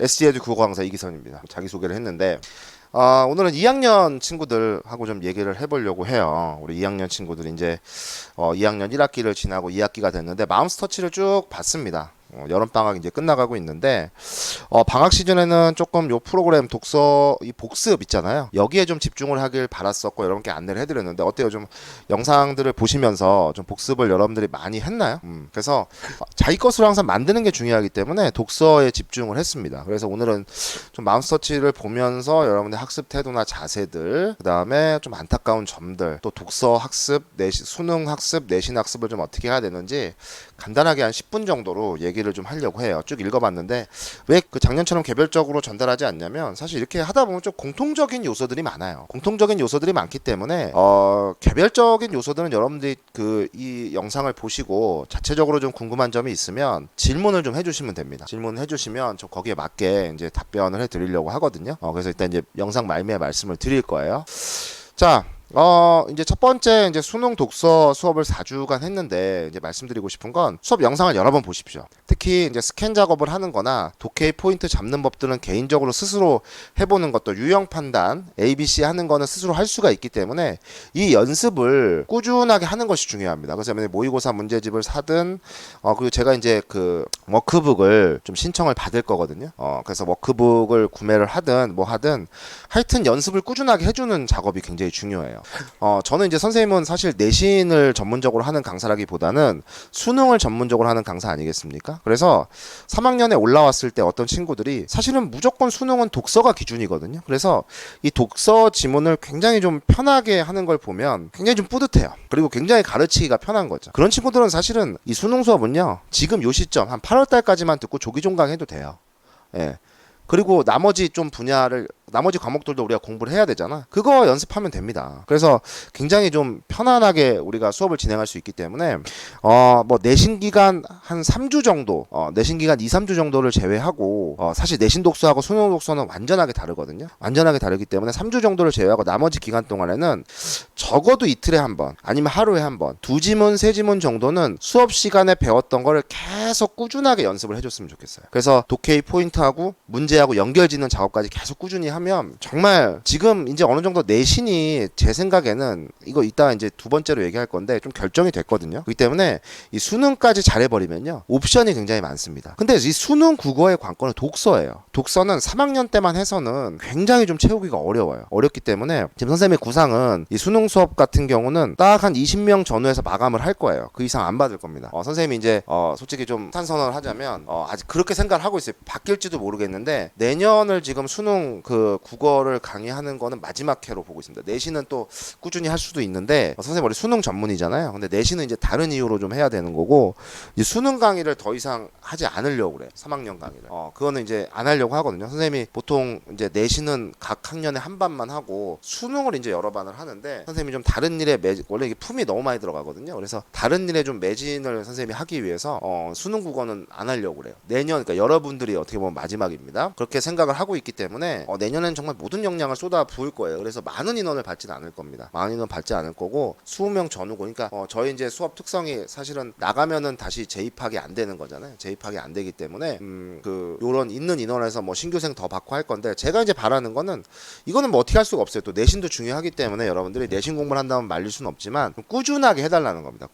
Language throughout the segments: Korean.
SED 국어 강사 이기선입니다. 자기소개를 했는데 오늘은 2학년 친구들하고 좀 얘기를 해보려고 해요. 우리 2학년 친구들이 이제 2학년 1학기를 지나고 2학기가 됐는데 마음스터치를 쭉 봤습니다. 여름방학 이제 끝나가고 있는데 방학 시즌에는 조금 요 프로그램 독서 이 복습 있잖아요. 여기에 좀 집중을 하길 바랐었고 여러분께 안내를 해드렸는데 어때요? 좀 영상들을 보시면서 좀 복습을 여러분들이 많이 했나요? 그래서 자기 것으로 항상 만드는 게 중요하기 때문에 독서에 집중을 했습니다. 그래서 오늘은 좀 마음스터치를 보면서 여러분의 학습 태도나 자세들, 그 다음에 좀 안타까운 점들, 또 독서 학습, 수능 학습, 내신 학습을 좀 어떻게 해야 되는지 간단하게 한 10분 정도로 얘기를 좀 하려고 해요. 쭉 읽어봤는데 왜 그 작년처럼 개별적으로 전달하지 않냐면 사실 이렇게 하다 보면 좀 공통적인 요소들이 많아요. 공통적인 요소들이 많기 때문에 개별적인 요소들은 여러분들이 이 영상을 보시고 자체적으로 좀 궁금한 점이 있으면 질문을 좀 해주시면 됩니다. 질문을 해주시면 저 거기에 맞게 이제 답변을 해드리려고 하거든요. 그래서 일단 이제 영상 말미에 말씀을 드릴 거예요. 자. 이제 첫 번째 이제 수능 독서 수업을 4주간 했는데 이제 말씀드리고 싶은 건 수업 영상을 여러 번 보십시오. 특히 이제 스캔 작업을 하는 거나 독해의 포인트 잡는 법들은 개인적으로 스스로 해보는 것도 유형 판단, ABC 하는 거는 스스로 할 수가 있기 때문에 이 연습을 꾸준하게 하는 것이 중요합니다. 그래서 모의고사 문제집을 사든 그리고 제가 이제 그 워크북을 좀 신청을 받을 거거든요. 그래서 워크북을 구매를 하든 뭐 하든 하여튼 연습을 꾸준하게 해주는 작업이 굉장히 중요해요. 저는 이제 선생님은 사실 내신을 전문적으로 하는 강사라기보다는 수능을 전문적으로 하는 강사 아니겠습니까? 그래서 3학년에 올라왔을 때 어떤 친구들이 사실은 무조건 수능은 독서가 기준이거든요. 그래서 이 독서 지문을 굉장히 좀 편하게 하는 걸 보면 굉장히 좀 뿌듯해요. 그리고 굉장히 가르치기가 편한 거죠. 그런 친구들은 사실은 이 수능 수업은요, 지금 요 시점 한 8월 달까지만 듣고 조기 종강 해도 돼요. 예. 그리고 나머지 좀 분야를 나머지 과목들도 우리가 공부를 해야 되잖아. 그거 연습하면 됩니다. 그래서 굉장히 좀 편안하게 우리가 수업을 진행할 수 있기 때문에 뭐 내신 기간 한 3주 정도, 내신 기간 2, 3주 정도를 제외하고 사실 내신 독서하고 수능 독서는 완전하게 다르거든요. 완전하게 다르기 때문에 3주 정도를 제외하고 나머지 기간 동안에는 적어도 이틀에 한 번, 아니면 하루에 한 번, 2지문, 3지문 정도는 수업 시간에 배웠던 거를 계속 꾸준하게 연습을 해줬으면 좋겠어요. 그래서 독해의 포인트하고 문제하고 연결짓는 작업까지 계속 꾸준히 하면 정말 지금 이제 어느 정도 내신이 제 생각에는 이거 이따 이제 두 번째로 얘기할 건데 좀 결정이 됐거든요. 그렇기 때문에 이 수능까지 잘해버리면요 옵션이 굉장히 많습니다. 근데 이 수능 국어의 관건은 독서예요. 독서는 3학년 때만 해서는 굉장히 좀 채우기가 어려워요. 어렵기 때문에 지금 선생님의 구상은 이 수능 수업 같은 경우는 딱 한 20명 전후에서 마감을 할 거예요. 그 이상 안 받을 겁니다. 선생님이 이제 솔직히 좀 탄선을 하자면 아직 그렇게 생각을 하고 있어요. 바뀔지도 모르겠는데 내년을 지금 수능 국어를 강의하는 거는 마지막 회로 보고 있습니다. 내신은 또 꾸준히 할 수도 있는데 선생님 원래 수능 전문이잖아요. 근데 내신은 이제 다른 이유로 좀 해야 되는 거고 이제 수능 강의를 더 이상 하지 않으려고 그래. 3학년 강의를. 그거는 이제 안 하려고 하거든요. 선생님이 보통 이제 내신은 각 학년에 한 반만 하고 수능을 이제 여러 반을 하는데 선생님이 좀 다른 일에 원래 이게 품이 너무 많이 들어가거든요. 그래서 다른 일에 좀 매진을 선생님이 하기 위해서 수능 국어는 안 하려고 그래요. 내년 그러니까 여러분들이 어떻게 보면 마지막입니다. 그렇게 생각을 하고 있기 때문에 내년엔 정말 모든 역량을 쏟아 부을 거예요. 그래서 많은 인원을 받지는 않을 겁니다. 많은 인원 받지 않을 거고 20명 전후고 그러니까 저희 이제 수업 특성이 사실은 나가면은 다시 재입학이 안 되는 거잖아요. 재입학이 안 되기 때문에 요런 있는 인원에서 뭐 신규생 더 받고 할 건데 제가 이제 바라는 거는 이거는 뭐 어떻게 할 수가 없어요. 또 내신도 중요하기 때문에 여러분들이 내신 공부를 한다면 말릴 수는 없지만 꾸준하게 해달라는 겁니다.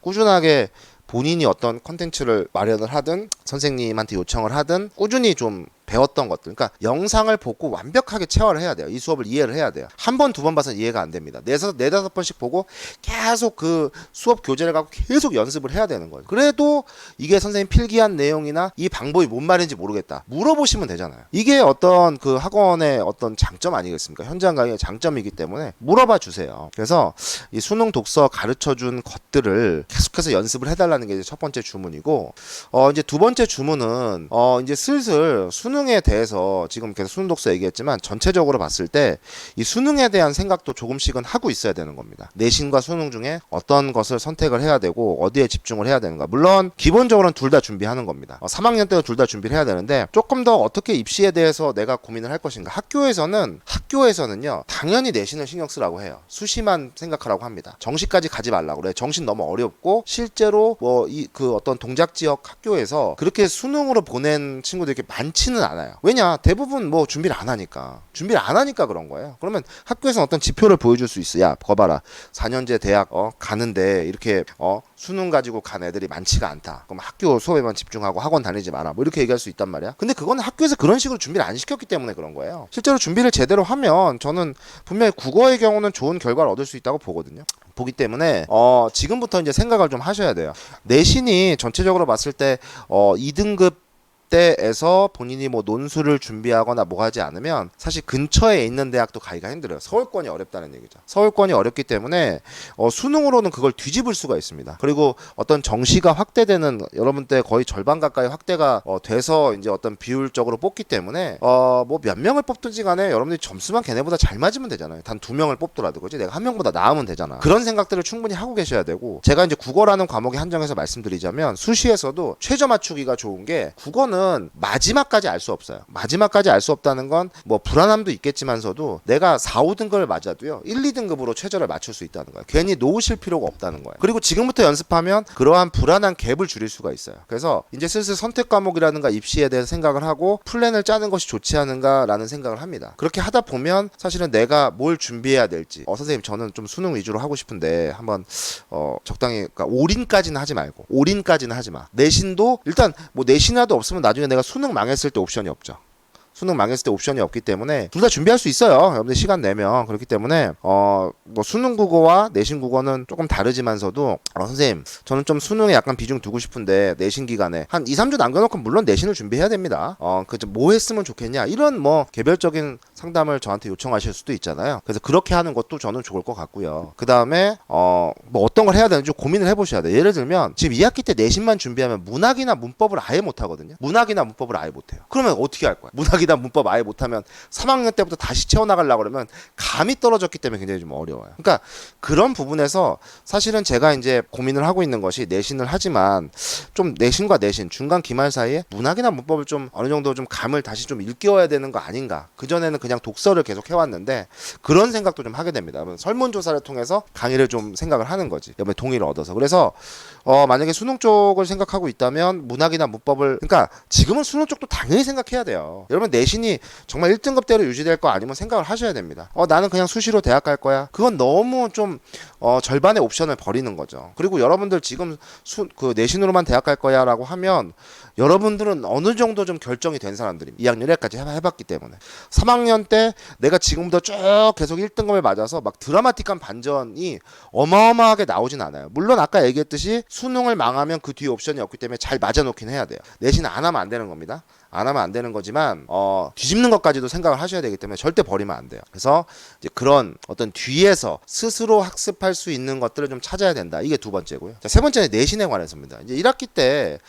꾸준하게 본인이 어떤 컨텐츠를 마련을 하든 선생님한테 요청을 하든 꾸준히 좀 배웠던 것들, 그러니까 영상을 보고 완벽하게 체화를 해야 돼요. 이 수업을 이해를 해야 돼요. 한 번, 두 번 봐서는 이해가 안 됩니다. 네다섯 번씩 보고 계속 그 수업 교재를 갖고 계속 연습을 해야 되는 거예요. 그래도 이게 선생님 필기한 내용이나 이 방법이 뭔 말인지 모르겠다. 물어보시면 되잖아요. 이게 어떤 그 학원의 어떤 장점 아니겠습니까? 현장 강의의 장점이기 때문에 물어봐 주세요. 그래서 이 수능 독서 가르쳐준 것들을 계속해서 연습을 해달라는 게 이제 첫 번째 주문이고, 이제 두 번째 주문은 이제 슬슬 수능에 대해서 지금 계속 수능 독서 얘기했지만 전체적으로 봤을 때 이 수능에 대한 생각도 조금씩은 하고 있어야 되는 겁니다. 내신과 수능 중에 어떤 것을 선택을 해야 되고 어디에 집중을 해야 되는가. 물론 기본적으로는 둘 다 준비하는 겁니다. 3학년 때도 둘 다 준비를 해야 되는데 조금 더 어떻게 입시에 대해서 내가 고민을 할 것인가. 학교에서는요 당연히 내신을 신경 쓰라고 해요. 수시만 생각하라고 합니다. 정시까지 가지 말라고 그래. 정신 너무 어렵고 실제로 뭐 그 어떤 동작 지역 학교에서 그렇게 수능으로 보낸 친구들이 이렇게 많지는 않아요. 왜냐? 대부분 뭐 준비를 안 하니까 그런 거예요. 그러면 학교에서는 어떤 지표를 보여줄 수 있어. 야, 거봐라. 4년제 대학 가는데 이렇게 수능 가지고 간 애들이 많지가 않다. 그럼 학교 수업에만 집중하고 학원 다니지 마라. 뭐 이렇게 얘기할 수 있단 말이야. 근데 그거는 학교에서 그런 식으로 준비를 안 시켰기 때문에 그런 거예요. 실제로 준비를 제대로 하면 저는 분명히 국어의 경우는 좋은 결과를 얻을 수 있다고 보거든요. 보기 때문에 지금부터 이제 생각을 좀 하셔야 돼요. 내신이 전체적으로 봤을 때 2등급 때에서 본인이 뭐 논술을 준비하거나 뭐 하지 않으면 사실 근처에 있는 대학도 가기가 힘들어요. 서울권이 어렵다는 얘기죠. 서울권이 어렵기 때문에 수능으로는 그걸 뒤집을 수가 있습니다. 그리고 어떤 정시가 확대되는 여러분 때 거의 절반 가까이 확대가 돼서 이제 어떤 비율적으로 뽑기 때문에 뭐 몇 명을 뽑든지 간에 여러분들이 점수만 걔네보다 잘 맞으면 되잖아요. 단 2명을 뽑더라도 그지 내가 한 명보다 나으면 되잖아. 그런 생각들을 충분히 하고 계셔야 되고 제가 이제 국어라는 과목에 한정해서 말씀드리자면 수시에서도 최저 맞추기가 좋은 게 국어는 마지막까지 알 수 없어요. 마지막까지 알 수 없다는 건 뭐 불안함도 있겠지만서도 내가 4, 5등급을 맞아도요 1, 2등급으로 최저를 맞출 수 있다는 거예요. 괜히 놓으실 필요가 없다는 거예요. 그리고 지금부터 연습하면 그러한 불안한 갭을 줄일 수가 있어요. 그래서 이제 슬슬 선택 과목이라든가 입시에 대해서 생각을 하고 플랜을 짜는 것이 좋지 않은가라는 생각을 합니다. 그렇게 하다 보면 사실은 내가 뭘 준비해야 될지 선생님 저는 좀 수능 위주로 하고 싶은데 한번 적당히 그러니까 올인까지는 하지 말고 올인까지는 하지 마. 내신도 일단 뭐 내신이라도 없으면 나중에 내가 수능 망했을 때 옵션이 없죠. 수능 망했을 때 옵션이 없기 때문에 둘 다 준비할 수 있어요. 여러분들 시간 내면. 그렇기 때문에 뭐 수능 국어와 내신 국어는 조금 다르지만서도 선생님 저는 좀 수능에 약간 비중 두고 싶은데 내신 기간에 한 2, 3주 남겨놓고 물론 내신을 준비해야 됩니다. 뭐 했으면 좋겠냐 이런 뭐 개별적인 상담을 저한테 요청하실 수도 있잖아요. 그래서 그렇게 하는 것도 저는 좋을 것 같고요. 그 다음에 뭐 어떤 걸 해야 되는지 고민을 해보셔야 돼요. 예를 들면 지금 2학기 때 내신만 준비하면 문학이나 문법을 아예 못하거든요. 문학이나 문법을 아예 못해요. 그러면 어떻게 할 거야? 문학이나 문법 아예 못하면 3학년 때부터 다시 채워나가려고 그러면 감이 떨어졌기 때문에 굉장히 좀 어려워요. 그러니까 그런 부분에서 사실은 제가 이제 고민을 하고 있는 것이 내신을 하지만 좀 내신과 내신 중간 기말 사이에 문학이나 문법을 좀 어느 정도 좀 감을 다시 좀 일깨워야 되는 거 아닌가. 그전에는 그냥 독서를 계속 해왔는데 그런 생각도 좀 하게 됩니다. 설문조사를 통해서 강의를 좀 생각을 하는 거지. 여러분의 동의를 얻어서. 그래서 만약에 수능 쪽을 생각하고 있다면 문학이나 문법을 그러니까 지금은 수능 쪽도 당연히 생각해야 돼요. 여러분 내신이 정말 1등급대로 유지될 거 아니면 생각을 하셔야 됩니다. 나는 그냥 수시로 대학 갈 거야. 그건 너무 좀 절반의 옵션을 버리는 거죠. 그리고 여러분들 지금 그 내신으로만 대학 갈 거야 라고 하면 여러분들은 어느 정도 좀 결정이 된 사람들입니다. 2학년 1회까지 해봤기 때문에 3학년 때 내가 지금부터 쭉 계속 1등급을 맞아서 막 드라마틱한 반전이 어마어마하게 나오진 않아요. 물론 아까 얘기했듯이 수능을 망하면 그 뒤에 옵션이 없기 때문에 잘 맞아놓긴 해야 돼요. 내신 안 하면 안 되는 겁니다. 안 하면 안 되는 거지만 뒤집는 것까지도 생각을 하셔야 되기 때문에 절대 버리면 안 돼요. 그래서 이제 그런 어떤 뒤에서 스스로 학습할 수 있는 것들을 좀 찾아야 된다. 이게 두 번째고요. 자, 세 번째는 내신에 관해서입니다. 이제 1학기 때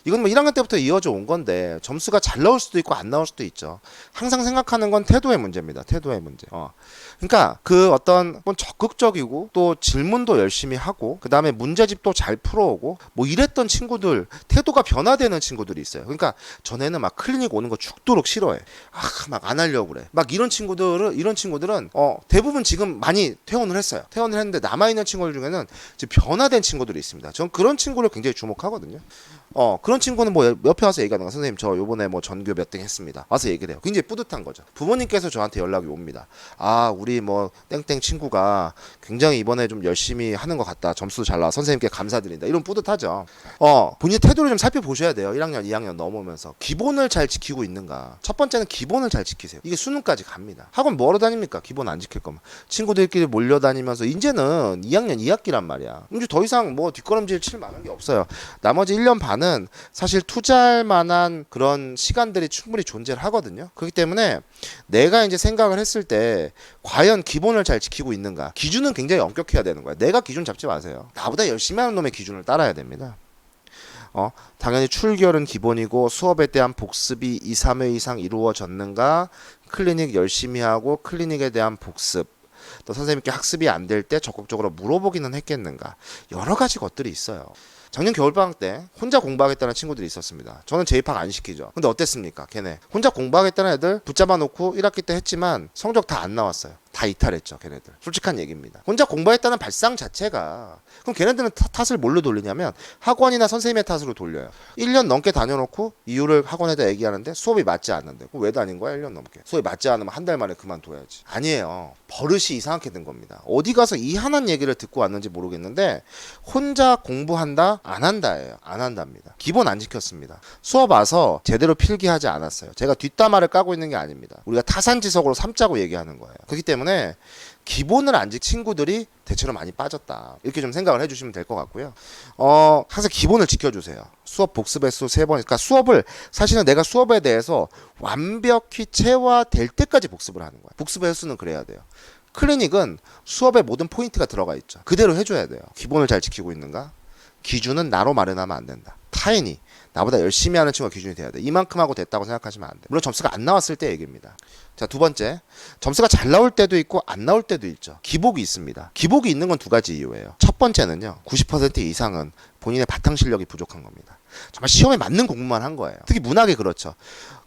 이건 뭐 1학년 때부터 이어져 온 건데 점수가 잘 나올 수도 있고 안 나올 수도 있죠. 항상 생각하는 건 태도의 문제입니다. 태도의 문제. 그러니까 그 어떤 적극적이고 또 질문도 열심히 하고 그 다음에 문제집도 잘 풀어오고 뭐 이랬던 친구들 태도가 변화되는 친구들이 있어요. 그러니까 전에는 막 클리닉 오는 거 죽도록 싫어해. 막 안 하려고 그래. 막 이런 친구들은 대부분 지금 많이 퇴원을 했어요. 퇴원을 했는데 남아있는 친구들 중에는 지금 변화된 친구들이 있습니다. 전 그런 친구를 굉장히 주목하거든요. 그런 친구는 뭐 옆에 와서 얘기하는 거 선생님 저 요번에 뭐 전교 몇 등 했습니다. 와서 얘기를 해요. 굉장히 뿌듯한 거죠. 부모님께서 저한테 연락이 옵니다. 우리 뭐 땡땡 친구가 굉장히 이번에 좀 열심히 하는 것 같다. 점수도 잘 나와. 선생님께 감사드린다. 이런 뿌듯하죠. 본인의 태도를 좀 살펴보셔야 돼요. 1학년, 2학년 넘으면서. 기본을 잘 지키고 있는가. 첫 번째는 기본을 잘 지키세요. 이게 수능까지 갑니다. 학원 뭐하러 다닙니까? 기본 안 지킬 거면. 친구들끼리 몰려다니면서 이제는 2학년 2학기란 말이야. 이제 더 이상 뭐 뒷걸음질 칠 만한 게 없어요. 나머지 1년 반은 사실 투자할 만한 그런 시간들이 충분히 존재를 하거든요. 그렇기 때문에 내가 이제 생각을 했을 때 과연 기본을 잘 지키고 있는가. 기준은 굉장히 엄격해야 되는 거야. 내가 기준 잡지 마세요. 나보다 열심히 하는 놈의 기준을 따라야 됩니다. 당연히 출결은 기본이고 수업에 대한 복습이 2, 3회 이상 이루어졌는가, 클리닉 열심히 하고 클리닉에 대한 복습, 또 선생님께 학습이 안 될 때 적극적으로 물어보기는 했겠는가, 여러 가지 것들이 있어요. 작년 겨울방학 때 혼자 공부하겠다는 친구들이 있었습니다. 저는 재입학 안 시키죠. 근데 어땠습니까? 걔네 혼자 공부하겠다는 애들 붙잡아 놓고 1학기 때 했지만 성적 다 안 나왔어요. 다 이탈했죠, 걔네들. 솔직한 얘기입니다. 혼자 공부했다는 발상 자체가. 그럼 걔네들은 탓을 뭘로 돌리냐면 학원이나 선생님의 탓으로 돌려요. 1년 넘게 다녀놓고 이유를 학원에다 얘기하는데 수업이 맞지 않는데. 그럼 왜 다닌 거야, 1년 넘게? 수업이 맞지 않으면 한 달 만에 그만둬야지. 아니에요. 버릇이 이상하게 된 겁니다. 어디 가서 이한한 얘기를 듣고 왔는지 모르겠는데 혼자 공부한다? 안 한다예요. 안 한답니다. 기본 안 지켰습니다. 수업 와서 제대로 필기하지 않았어요. 제가 뒷담화를 까고 있는 게 아닙니다. 우리가 타산지석으로 삼자고 얘기하는 거예요. 그렇기 때문에 기본을 안 지킨 친구들이 대체로 많이 빠졌다. 이렇게 좀 생각을 해주시면 될 것 같고요. 항상 기본을 지켜주세요. 수업 복습 횟수 3번. 그러니까 수업을 사실은 내가 수업에 대해서 완벽히 체화될 때까지 복습을 하는 거예요. 복습 횟수는 그래야 돼요. 클리닉은 수업에 모든 포인트가 들어가 있죠. 그대로 해줘야 돼요. 기본을 잘 지키고 있는가? 기준은 나로 마련하면 안 된다. 타인이 나보다 열심히 하는 친구가 기준이 돼야 돼. 이만큼 하고 됐다고 생각하시면 안 돼. 물론 점수가 안 나왔을 때 얘기입니다. 자, 두 번째. 점수가 잘 나올 때도 있고 안 나올 때도 있죠. 기복이 있습니다. 기복이 있는 건 두 가지 이유예요. 첫 번째는요. 90% 이상은 본인의 바탕 실력이 부족한 겁니다. 정말 시험에 맞는 공부만 한 거예요. 특히 문학이 그렇죠.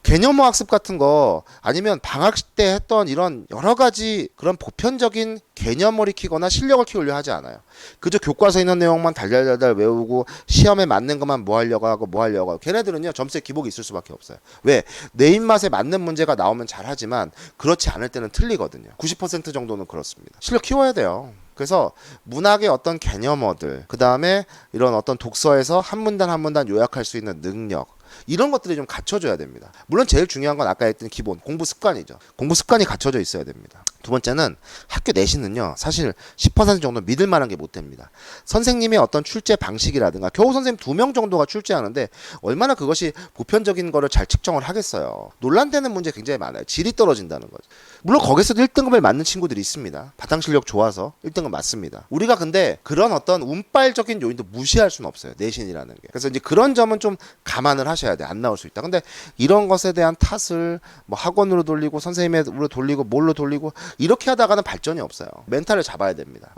개념어 학습 같은 거 아니면 방학 때 했던 이런 여러 가지 그런 보편적인 개념을 익히거나 실력을 키우려 하지 않아요. 그저 교과서에 있는 내용만 달달달달 외우고 시험에 맞는 것만 뭐 하려고 하고 뭐 하려고 하고 걔네들은요 점수에 기복이 있을 수밖에 없어요. 왜? 내 입맛에 맞는 문제가 나오면 잘하지만 그렇지 않을 때는 틀리거든요. 90% 정도는 그렇습니다. 실력 키워야 돼요. 그래서 문학의 어떤 개념어들, 그 다음에 이런 어떤 독서에서 한 문단 한 문단 요약할 수 있는 능력, 이런 것들이 좀 갖춰져야 됩니다. 물론 제일 중요한 건 아까 했던 기본 공부 습관이죠. 공부 습관이 갖춰져 있어야 됩니다. 두 번째는 학교 내신은요 사실 10% 정도 믿을 만한 게 못 됩니다. 선생님의 어떤 출제 방식이라든가 겨우 선생님 2명 정도가 출제하는데 얼마나 그것이 보편적인 거를 잘 측정을 하겠어요. 논란되는 문제 굉장히 많아요. 질이 떨어진다는 거죠. 물론 거기서도 1등급을 맞는 친구들이 있습니다. 바탕 실력 좋아서 1등급 맞습니다. 우리가 근데 그런 어떤 운빨적인 요인도 무시할 수는 없어요. 내신이라는 게. 그래서 이제 그런 점은 좀 감안을 하셔야 돼. 안 나올 수 있다. 근데 이런 것에 대한 탓을 뭐 학원으로 돌리고 선생님으로 돌리고 뭘로 돌리고 이렇게 하다가는 발전이 없어요. 멘탈을 잡아야 됩니다.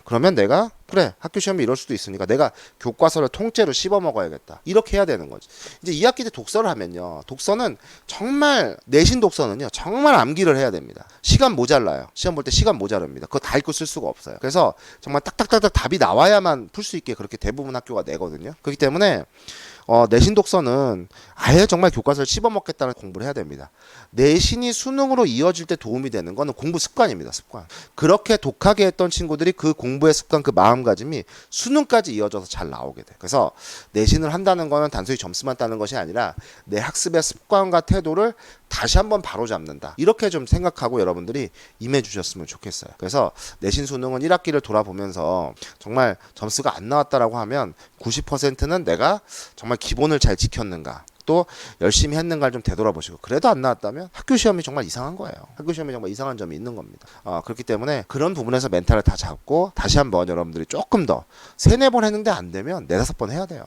그러면 내가 그래 학교 시험이 이럴 수도 있으니까 내가 교과서를 통째로 씹어 먹어야겠다. 이렇게 해야 되는 거지. 이제 2학기 때 독서를 하면요. 독서는 정말 내신 독서는요. 정말 암기를 해야 됩니다. 시간 모자라요. 시험 볼 때 시간 모자랍니다. 그거 다 읽고 쓸 수가 없어요. 그래서 정말 딱딱딱딱 답이 나와야만 풀 수 있게 그렇게 대부분 학교가 내거든요. 그렇기 때문에 내신 독서는 아예 정말 교과서를 씹어먹겠다는 공부를 해야 됩니다. 내신이 수능으로 이어질 때 도움이 되는 거는 공부 습관입니다. 습관. 그렇게 독하게 했던 친구들이 그 공부의 습관, 그 마음가짐이 수능까지 이어져서 잘 나오게 돼. 그래서 내신을 한다는 거는 단순히 점수만 따는 것이 아니라 내 학습의 습관과 태도를 다시 한번 바로잡는다. 이렇게 좀 생각하고 여러분들이 임해주셨으면 좋겠어요. 그래서 내신 수능은 1학기를 돌아보면서 정말 점수가 안 나왔다라고 하면 90%는 내가 정말 기본을 잘 지켰는가 또 열심히 했는가를 좀 되돌아보시고 그래도 안 나왔다면 학교 시험이 정말 이상한 거예요. 학교 시험이 정말 이상한 점이 있는 겁니다. 그렇기 때문에 그런 부분에서 멘탈을 다 잡고 다시 한번 여러분들이 조금 더 3-4번 했는데 안 되면 4-5번 해야 돼요.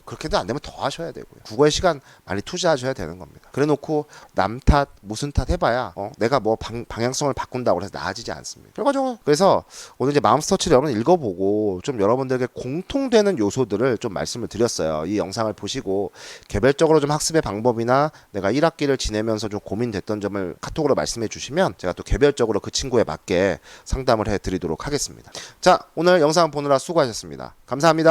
그렇게도 안 되면 더 하셔야 되고요. 국어에 시간 많이 투자하셔야 되는 겁니다. 그래 놓고 남 탓, 무슨 탓 해봐야 내가 뭐 방향성을 바꾼다고 해서 나아지지 않습니다. 결과적으로 그래서 오늘 이제 마음스터치를 여러분 읽어보고 좀 여러분들에게 공통되는 요소들을 좀 말씀을 드렸어요. 이 영상을 보시고 개별적으로 좀 학습의 방법이나 내가 1학기를 지내면서 좀 고민됐던 점을 카톡으로 말씀해 주시면 제가 또 개별적으로 그 친구에 맞게 상담을 해드리도록 하겠습니다. 자, 오늘 영상 보느라 수고하셨습니다. 감사합니다.